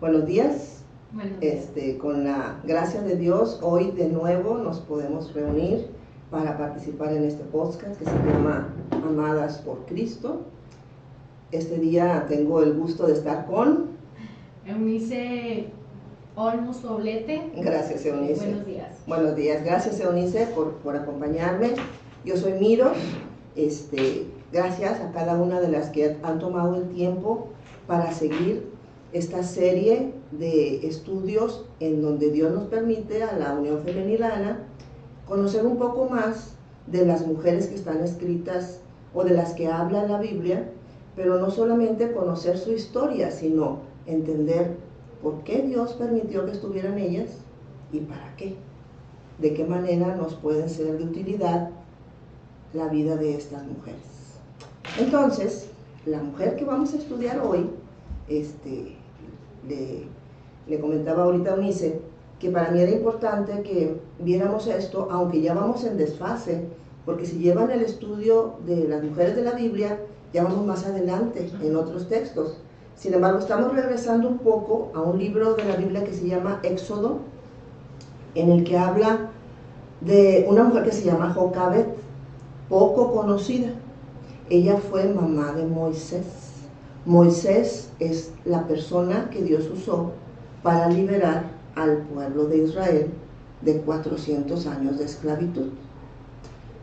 Buenos días. Buenos días. Con la gracia de Dios, hoy de nuevo nos podemos reunir para participar en este podcast que se llama Amadas por Cristo. Este día tengo el gusto de estar con Eunice Olmos Poblete. Gracias, Eunice. Buenos días. Buenos días. Gracias, Eunice, por acompañarme. Yo soy Miro. Gracias a cada una de las que han tomado el tiempo para seguir esta serie de estudios en donde Dios nos permite a la Unión Femenilana conocer un poco más de las mujeres que están escritas o de las que habla la Biblia, pero no solamente conocer su historia, sino entender por qué Dios permitió que estuvieran ellas y para qué, de qué manera nos puede ser de utilidad la vida de estas mujeres. Entonces, la mujer que vamos a estudiar hoy, le comentaba ahorita a Eunice que para mí era importante que viéramos esto, aunque ya vamos en desfase, porque si llevan el estudio de las mujeres de la Biblia, ya vamos más adelante en otros textos. Sin embargo, estamos regresando un poco a un libro de la Biblia que se llama Éxodo, en el que habla de una mujer que se llama Jocabet, poco conocida. Ella fue mamá de Moisés. Moisés es la persona que Dios usó para liberar al pueblo de Israel de 400 años de esclavitud.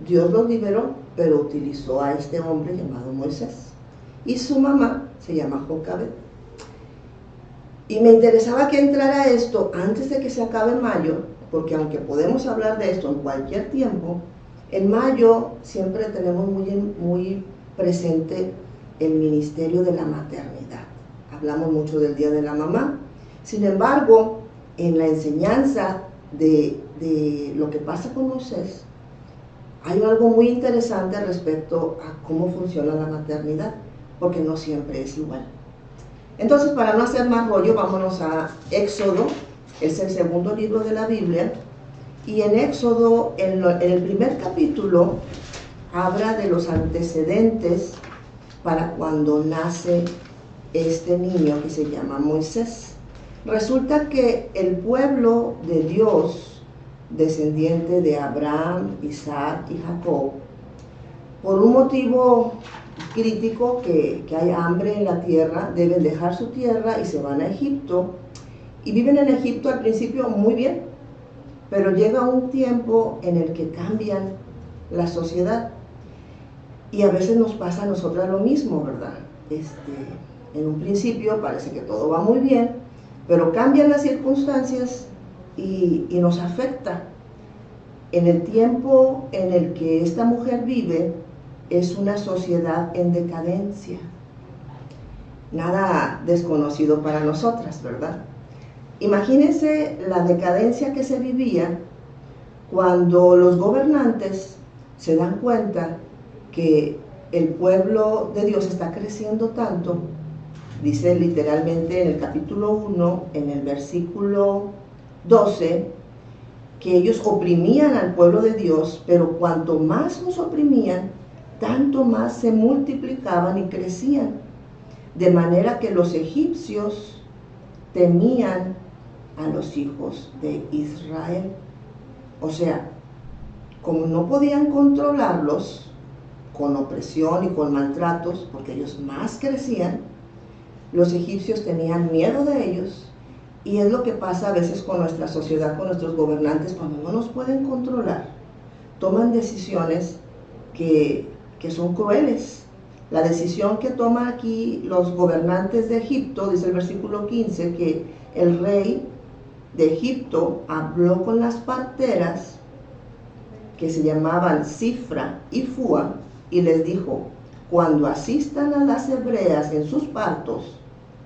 Dios los liberó, pero utilizó a este hombre llamado Moisés. Y su mamá se llama Jocabet. Y me interesaba que entrara esto antes de que se acabe mayo, porque aunque podemos hablar de esto en cualquier tiempo, en mayo siempre tenemos muy presente el ministerio de la maternidad. Hablamos mucho del Día de la Mamá. Sin embargo, en la enseñanza de lo que pasa con Moisés, hay algo muy interesante respecto a cómo funciona la maternidad, porque no siempre es igual. Entonces, para no hacer más rollo, vámonos a Éxodo. Es el segundo libro de la Biblia. Y en Éxodo, en el primer capítulo, habla de los antecedentes para cuando nace este niño que se llama Moisés. Resulta que el pueblo de Dios, descendiente de Abraham, Isaac y Jacob, por un motivo crítico, que hay hambre en la tierra, deben dejar su tierra y se van a Egipto. Y viven en Egipto al principio muy bien, pero llega un tiempo en el que cambian la sociedad. Y a veces nos pasa a nosotras lo mismo, ¿verdad? En un principio parece que todo va muy bien, pero cambian las circunstancias y nos afecta. En el tiempo en el que esta mujer vive, es una sociedad en decadencia. Nada desconocido para nosotras, ¿verdad? Imagínense la decadencia que se vivía cuando los gobernantes se dan cuenta que el pueblo de Dios está creciendo tanto. Dice literalmente en el capítulo 1, en el versículo 12, que ellos oprimían al pueblo de Dios, pero cuanto más los oprimían, tanto más se multiplicaban y crecían. De manera que los egipcios temían a los hijos de Israel. O sea, como no podían controlarlos con opresión y con maltratos, porque ellos más crecían, los egipcios tenían miedo de ellos. Y es lo que pasa a veces con nuestra sociedad, con nuestros gobernantes, cuando no nos pueden controlar, toman decisiones que son crueles. La decisión que toman aquí los gobernantes de Egipto, dice el versículo 15, que el rey de Egipto habló con las parteras que se llamaban Cifra y Fua y les dijo: cuando asistan a las hebreas en sus partos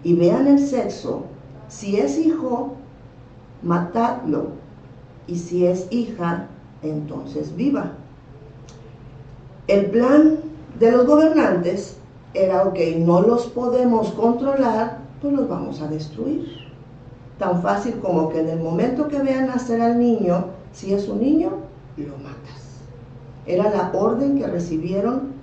y vean el sexo, si es hijo, matadlo, y si es hija, entonces viva. El plan de los gobernantes era: ok, no los podemos controlar, pues los vamos a destruir. Tan fácil como que en el momento que vean nacer al niño, si es un niño, lo matas. Era la orden que recibieron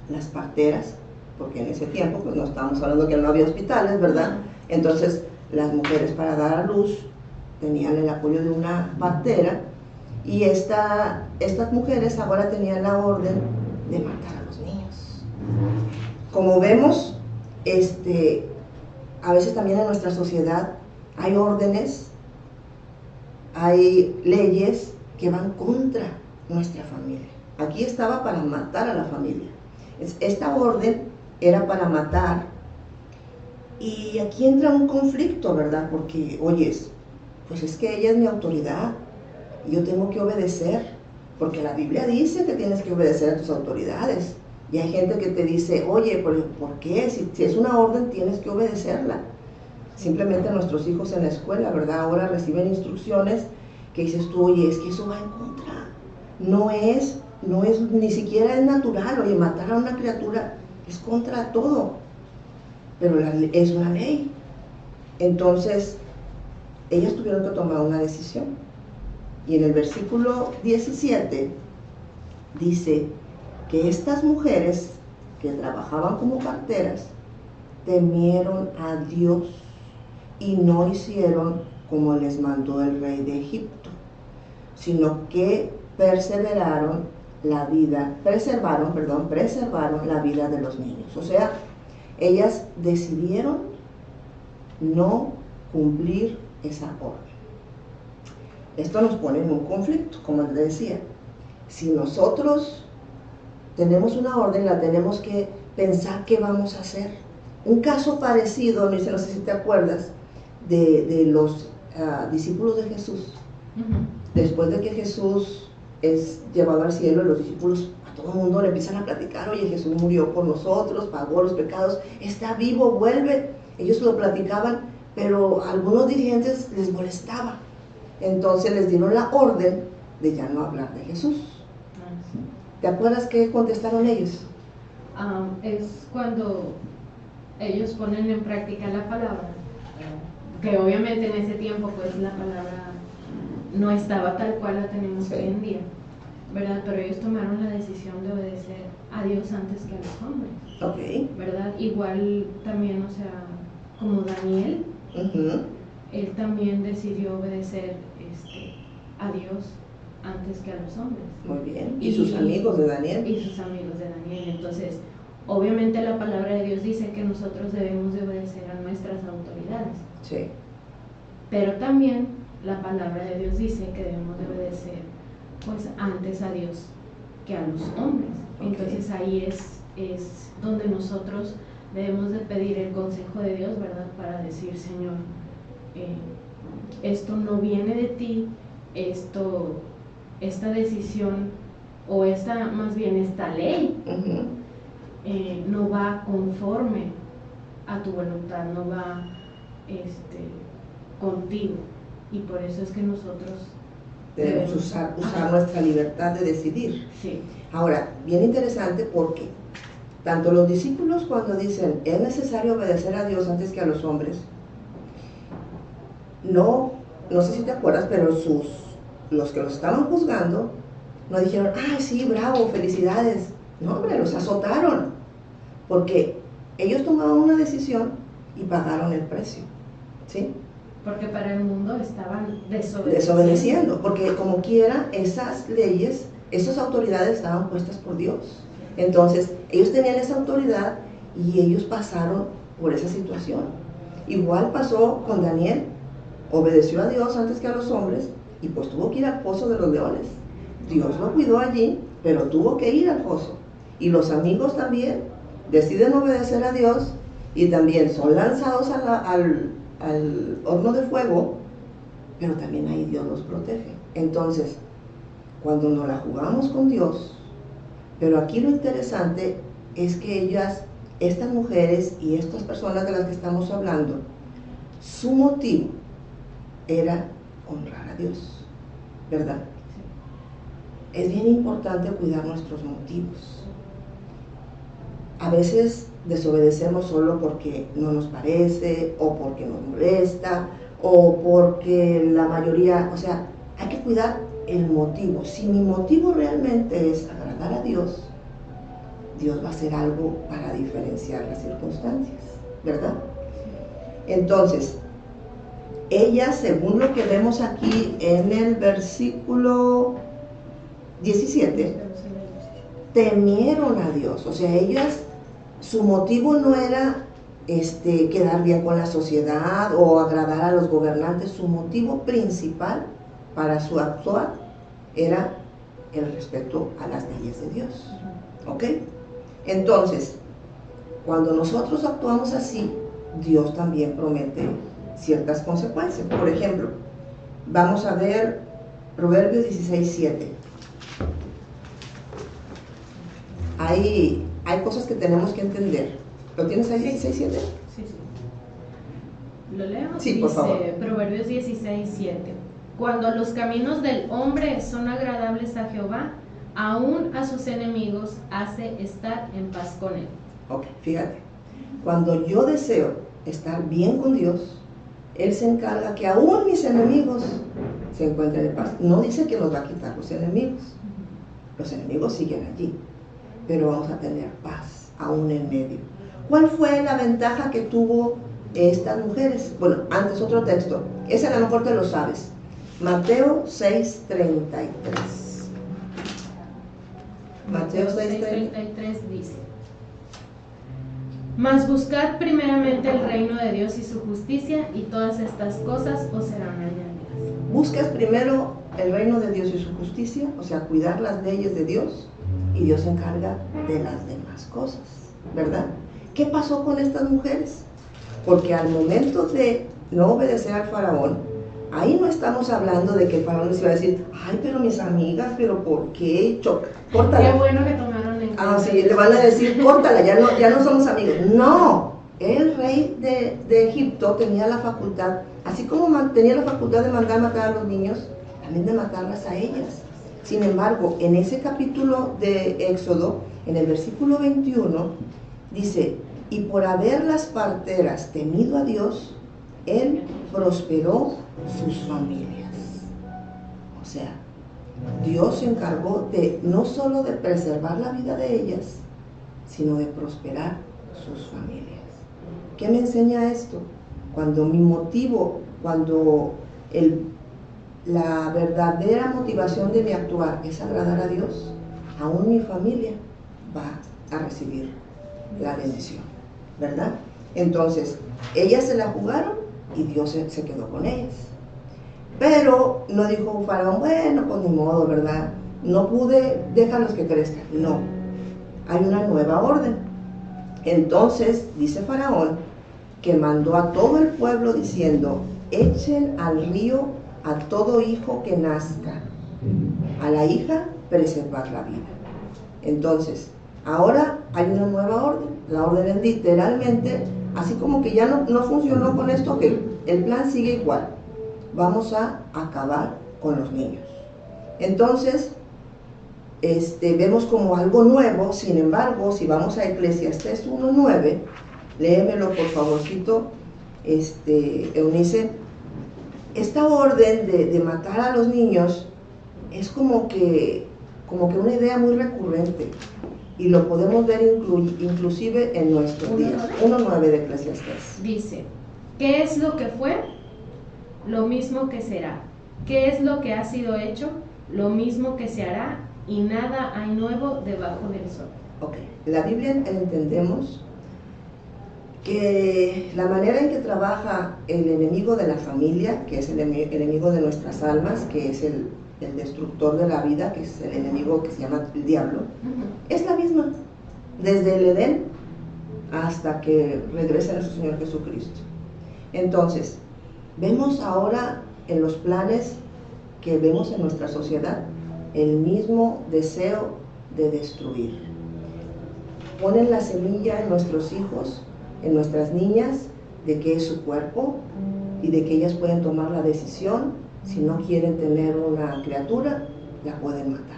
las parteras, porque en ese tiempo pues no estábamos hablando que no había hospitales, ¿verdad? Entonces las mujeres para dar a luz tenían el apoyo de una partera, y estas mujeres ahora tenían la orden de matar a los niños. Como vemos, a veces también en nuestra sociedad hay órdenes, hay leyes que van contra nuestra familia. Aquí estaba para matar a la familia. Esta orden era para matar, y aquí entra un conflicto, ¿verdad? Porque, oyes, pues es que ella es mi autoridad y yo tengo que obedecer, porque la Biblia dice que tienes que obedecer a tus autoridades. Y hay gente que te dice, oye, ¿por qué? Si es una orden, tienes que obedecerla. Simplemente nuestros hijos en la escuela, ¿verdad? Ahora reciben instrucciones que dices tú, oye, es que eso va en contra. No es, ni siquiera es natural. Oye, matar a una criatura es contra todo. Pero es una ley. Entonces, ellas tuvieron que tomar una decisión. Y en el versículo 17 dice que estas mujeres que trabajaban como parteras temieron a Dios y no hicieron como les mandó el rey de Egipto, sino que preservaron la vida de los niños. O sea, ellas decidieron no cumplir esa orden. Esto nos pone en un conflicto, como les decía. Si nosotros tenemos una orden, la tenemos que pensar qué vamos a hacer. Un caso parecido, no sé si te acuerdas, de los discípulos de Jesús. Después de que Jesús es llevado al cielo, los discípulos a todo el mundo le empiezan a platicar, oye, Jesús murió por nosotros, pagó los pecados, está vivo, vuelve. Ellos lo platicaban, pero a algunos dirigentes les molestaba. Entonces les dieron la orden de ya no hablar de Jesús. ¿Te acuerdas qué contestaron ellos? Es cuando ellos ponen en práctica la palabra, que obviamente en ese tiempo pues la palabra no estaba tal cual la tenemos hoy en día, ¿verdad? Pero ellos tomaron la decisión de obedecer a Dios antes que a los hombres, ¿verdad? Igual también, o sea, como Daniel, él también decidió obedecer a Dios antes que a los hombres. Muy bien. ¿Y sus amigos de Daniel? Y sus amigos de Daniel. Entonces, obviamente la palabra de Dios dice que nosotros debemos de obedecer a nuestras autoridades. Sí. Pero también la palabra de Dios dice que debemos de obedecer pues antes a Dios que a los hombres. Entonces ahí es donde nosotros debemos de pedir el consejo de Dios, ¿verdad? Para decir, Señor, esto no viene de ti, esta decisión o más bien esta ley no va conforme a tu voluntad, no va contigo, y por eso es que nosotros debemos usar nuestra libertad de decidir. Sí. Ahora, bien interesante, porque tanto los discípulos, cuando dicen es necesario obedecer a Dios antes que a los hombres, no sé si te acuerdas, pero los que los estaban juzgando no dijeron, ay sí, bravo, felicidades. No, hombre, los azotaron, porque ellos tomaron una decisión y pagaron el precio, ¿sí? Porque para el mundo estaban desobedeciendo, porque como quiera, esas leyes, esas autoridades estaban puestas por Dios. Entonces, ellos tenían esa autoridad y ellos pasaron por esa situación. Igual pasó con Daniel, obedeció a Dios antes que a los hombres y pues tuvo que ir al foso de los leones. Dios lo cuidó allí, pero tuvo que ir al foso. Y los amigos también deciden obedecer a Dios y también son lanzados al horno de fuego, pero también ahí Dios los protege. Entonces, cuando nos la jugamos con Dios, pero aquí lo interesante es que estas mujeres y estas personas de las que estamos hablando, su motivo era honrar a Dios, ¿verdad? Sí. Es bien importante cuidar nuestros motivos. A veces desobedecemos solo porque no nos parece, o porque nos molesta, o porque la mayoría, o sea, hay que cuidar el motivo. Si mi motivo realmente es agradar a Dios, Dios va a hacer algo para diferenciar las circunstancias, ¿verdad? Entonces, ellas, según lo que vemos aquí en el versículo 17, temieron a Dios. O sea, ellas, su motivo no era quedar bien con la sociedad o agradar a los gobernantes. Su motivo principal para su actuar era el respeto a las leyes de Dios. ¿Ok? Entonces, cuando nosotros actuamos así, Dios también promete ciertas consecuencias. Por ejemplo, vamos a ver Proverbios 16:7. Hay cosas que tenemos que entender. ¿Lo tienes ahí, 16:7? Sí, sí. ¿Lo leo? Sí, por favor. Dice Proverbios 16:7. Cuando los caminos del hombre son agradables a Jehová, aún a sus enemigos hace estar en paz con él. Ok, fíjate. Cuando yo deseo estar bien con Dios, Él se encarga que aún mis enemigos se encuentren en paz. No dice que nos va a quitar los enemigos. Los enemigos siguen allí, pero vamos a tener paz aún en medio. ¿Cuál fue la ventaja que tuvo estas mujeres? Bueno, antes otro texto. Ese a lo mejor te lo sabes. Mateo 6:33. Mateo 6:33 dice: mas buscad primeramente el reino de Dios y su justicia, y todas estas cosas os serán añadidas. Buscas primero el reino de Dios y su justicia, o sea, cuidar las leyes de Dios, y Dios se encarga de las demás cosas, ¿verdad? ¿Qué pasó con estas mujeres? Porque al momento de no obedecer al faraón, ahí no estamos hablando de que el faraón les iba a decir, ay, pero mis amigas, pero ¿por qué? Córtala. Qué bueno que tomaron en cuenta. Ah, sí, le van a decir, córtala, ya no somos amigos. No, el rey de Egipto tenía la facultad, así como tenía la facultad de mandar matar a los niños, también de matarlas a ellas. Sin embargo, en ese capítulo de Éxodo, en el versículo 21, dice, y por haber las parteras temido a Dios, Él prosperó sus familias. O sea, Dios se encargó de no solo de preservar la vida de ellas, sino de prosperar sus familias. ¿Qué me enseña esto? Cuando mi motivo, cuando la verdadera motivación de mi actuar es agradar a Dios, aún mi familia va a recibir la bendición, ¿verdad? Entonces, ellas se la jugaron y Dios se quedó con ellas. Pero no dijo Faraón, bueno, pues ni modo, ¿verdad? No pude, déjalos que crezcan. No, hay una nueva orden. Entonces, dice Faraón, que mandó a todo el pueblo diciendo, echen al río a todo hijo que nazca, a la hija preservar la vida. Entonces, ahora hay una nueva orden. La orden es literalmente, así como que ya no funcionó con esto, que el plan sigue igual. Vamos a acabar con los niños. Entonces, vemos como algo nuevo. Sin embargo, si vamos a Eclesiastés 1:9, léemelo por favorcito, Eunice. Esta orden de matar a los niños es como que una idea muy recurrente, y lo podemos ver inclusive en nuestros días. 1:9 de Eclesiastés. Dice, ¿qué es lo que fue? Lo mismo que será. ¿Qué es lo que ha sido hecho? Lo mismo que se hará, y nada hay nuevo debajo del sol. Ok, en la Biblia entendemos que la manera en que trabaja el enemigo de la familia, que es el enemigo de nuestras almas, que es el destructor de la vida, que es el enemigo que se llama el diablo, es la misma, desde el Edén hasta que regrese a nuestro Señor Jesucristo. Entonces, vemos ahora en los planes que vemos en nuestra sociedad el mismo deseo de destruir. Ponen la semilla en nuestros hijos, en nuestras niñas, de que es su cuerpo y de que ellas pueden tomar la decisión. Si no quieren tener una criatura, la pueden matar.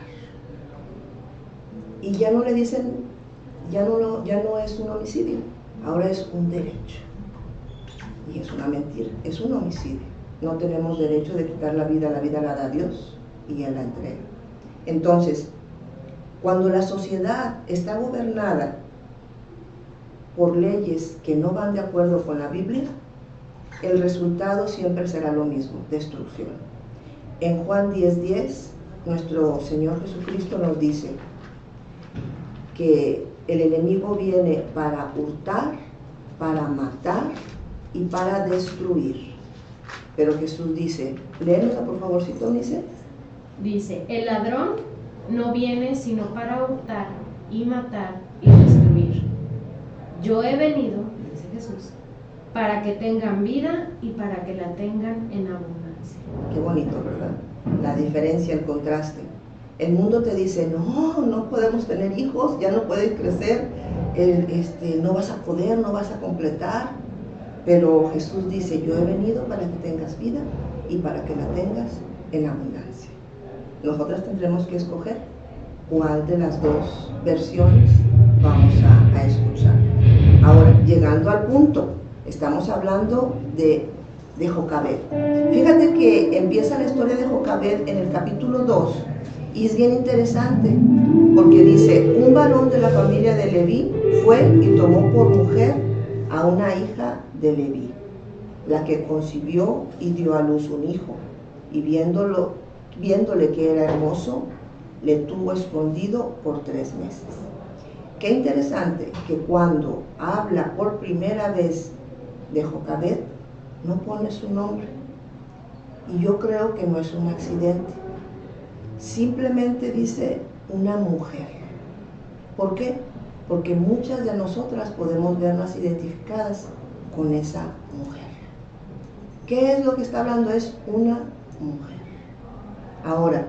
Y ya no le dicen, ya no es un homicidio, ahora es un derecho. Y es una mentira, es un homicidio. No tenemos derecho de quitar la vida la da Dios y Él la entrega. Entonces, cuando la sociedad está gobernada por leyes que no van de acuerdo con la Biblia, el resultado siempre será lo mismo, destrucción. En Juan 10:10, nuestro Señor Jesucristo nos dice que el enemigo viene para hurtar, para matar y para destruir. Pero Jesús dice, léemela por favorcito, dice. Dice, el ladrón no viene sino para hurtar y matar y destruir. Yo he venido, dice Jesús, para que tengan vida y para que la tengan en abundancia. Qué bonito, ¿verdad? La diferencia, el contraste. El mundo te dice, no podemos tener hijos, ya no puedes crecer, no vas a poder, no vas a completar. Pero Jesús dice, yo he venido para que tengas vida y para que la tengas en abundancia. Nosotras tendremos que escoger cuál de las dos versiones vamos a escuchar. Ahora, llegando al punto, estamos hablando de Jocabed. Fíjate que empieza la historia de Jocabed en el capítulo 2 y es bien interesante porque dice, un varón de la familia de Leví fue y tomó por mujer a una hija de Leví, la que concibió y dio a luz un hijo, y viéndole que era hermoso, le tuvo escondido por 3 meses. Qué interesante que cuando habla por primera vez de Jocabed, no pone su nombre. Y yo creo que no es un accidente. Simplemente dice una mujer. ¿Por qué? Porque muchas de nosotras podemos vernos identificadas con esa mujer. ¿Qué es lo que está hablando? Es una mujer. Ahora,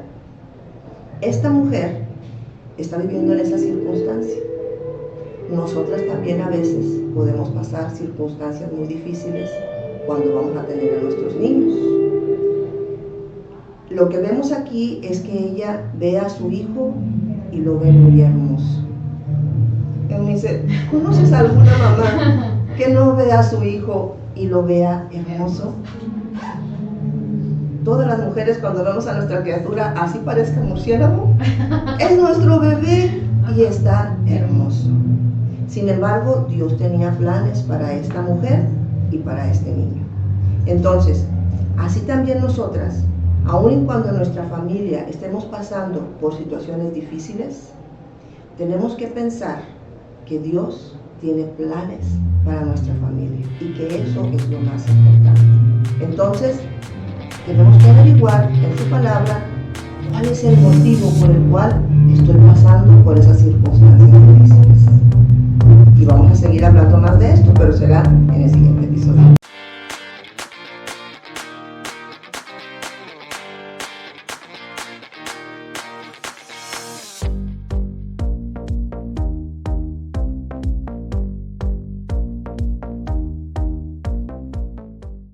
esta mujer está viviendo en esa circunstancia. Nosotras también a veces podemos pasar circunstancias muy difíciles cuando vamos a tener a nuestros niños. Lo que vemos aquí es que ella ve a su hijo y lo ve muy hermoso. Él me dice, ¿conoces a alguna mamá que no vea a su hijo y lo vea hermoso? Todas las mujeres cuando vemos a nuestra criatura así parezca murciélago, es nuestro bebé y está hermoso. Sin embargo, Dios tenía planes para esta mujer y para este niño. Entonces, así también nosotras, aun y cuando en nuestra familia estemos pasando por situaciones difíciles, tenemos que pensar que Dios tiene planes para nuestra familia y que eso es lo más importante. Entonces, tenemos que averiguar en su palabra cuál es el motivo por el cual estoy pasando por esas circunstancias difíciles. Y vamos a seguir hablando más de esto, pero será en el siguiente episodio.